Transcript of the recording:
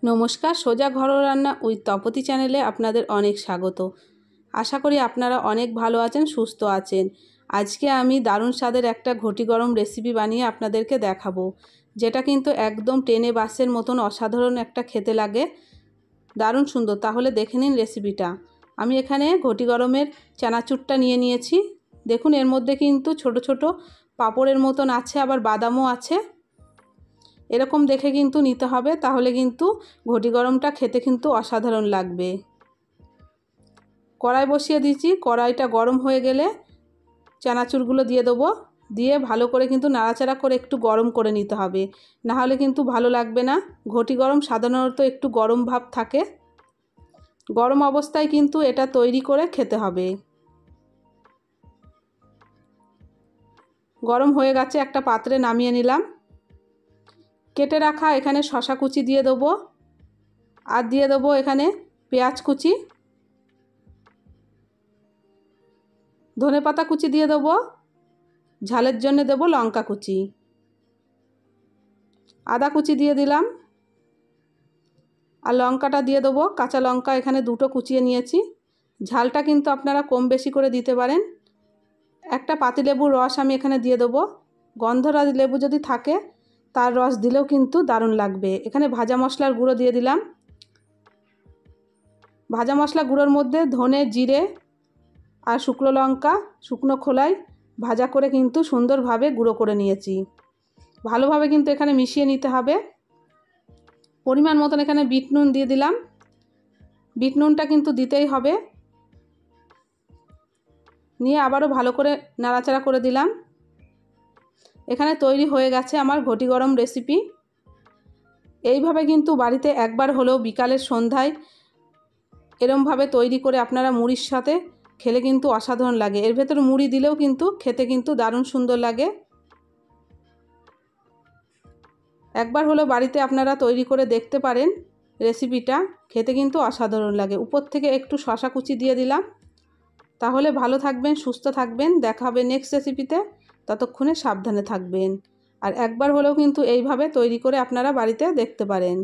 নমস্কার, সোজা ঘরোয়া রান্না উইথ তপতি চ্যানেলে আপনাদের অনেক স্বাগত। আশা করি আপনারা অনেক ভালো আছেন, সুস্থ আছেন। আজকে আমি দারুণ স্বাদের একটা ঘটি গরম রেসিপি বানিয়ে আপনাদেরকে দেখাবো, যেটা কিন্তু একদম টেনে বাসের মতন অসাধারণ একটা খেতে লাগে, দারুণ সুন্দর। তাহলে দেখে নিন রেসিপিটা। আমি এখানে ঘটি গরমের চানাচুরটা নিয়ে নিয়েছি। দেখুন, এর মধ্যে কিন্তু ছোট ছোট পাঁপড়ের মতন আছে, আবার বাদামও আছে। এরকম দেখে কিন্তু নিতে হবে, তাহলে কিন্তু ঘটি গরমটা খেতে কিন্তু অসাধারণ লাগবে। কড়াই বসিয়ে দিয়েছি, কড়াইটা গরম হয়ে গেলে চানাচুরগুলো দিয়ে দেবো। দিয়ে ভালো করে কিন্তু নাড়াচাড়া করে একটু গরম করে নিতে হবে, না হলে কিন্তু ভালো লাগবে না। ঘটি গরম সাধারণত একটু গরম ভাব থাকে, গরম অবস্থায় কিন্তু এটা তৈরি করে খেতে হবে। গরম হয়ে গেছে, একটা পাত্রে নামিয়ে নিলাম। কেটে রাখা এখানে শসা কুচি দিয়ে দেবো, আর দিয়ে দেবো এখানে পেঁয়াজ কুচি, ধনেপাতা কুচি দিয়ে দেবো, ঝালের জন্য দেবো লঙ্কা কুচি, আদা কুচি দিয়ে দিলাম, আর লঙ্কাটা দিয়ে দেবো কাঁচা লঙ্কা এখানে দুটো কুচিয়ে নিয়েছি। ঝালটা কিন্তু আপনারা কম বেশি করে দিতে পারেন। একটা পাতিলেবুর রস আমি এখানে দিয়ে দেবো, গন্ধরাজ লেবু যদি থাকে তার রস দিলেও কিন্তু দারুণ লাগবে। এখানে ভাজা মশলার গুঁড়ো দিয়ে দিলাম। ভাজা মশলা গুঁড়োর মধ্যে ধনে, জিরে আর শুকনো লঙ্কা শুকনো খোলায় ভাজা করে কিন্তু সুন্দরভাবে গুঁড়ো করে নিয়েছি। ভালোভাবে কিন্তু এখানে মিশিয়ে নিতে হবে। পরিমাণ মতন এখানে বিট নুন দিয়ে দিলাম। বিট নুনটা কিন্তু দিতেই হবে। নিয়ে আবারও ভালো করে নাড়াচাড়া করে দিলাম। এখানে তৈরি হয়ে গেছে আমার ঘটি গরম রেসিপি। এইভাবে কিন্তু বাড়িতে একবার হলেও বিকালের সন্ধ্যায় এরমভাবে তৈরি করে আপনারা মুড়ির সাথে খেলে কিন্তু অসাধারণ লাগে। এর ভেতর মুড়ি দিলেও কিন্তু খেতে কিন্তু দারুণ সুন্দর লাগে। একবার হলেও বাড়িতে আপনারা তৈরি করে দেখতে পারেন। রেসিপিটা খেতে কিন্তু অসাধারণ লাগে। উপর থেকে একটু শসা কুচি দিয়ে দিলাম। তাহলে ভালো থাকবেন, সুস্থ থাকবেন। দেখা হবে নেক্সট রেসিপিতে। ততক্ষণে সাবধানে থাকবেন। আর একবার হলেও কিন্তু এইভাবে তৈরি করে আপনারা বাড়িতে দেখতে পারেন।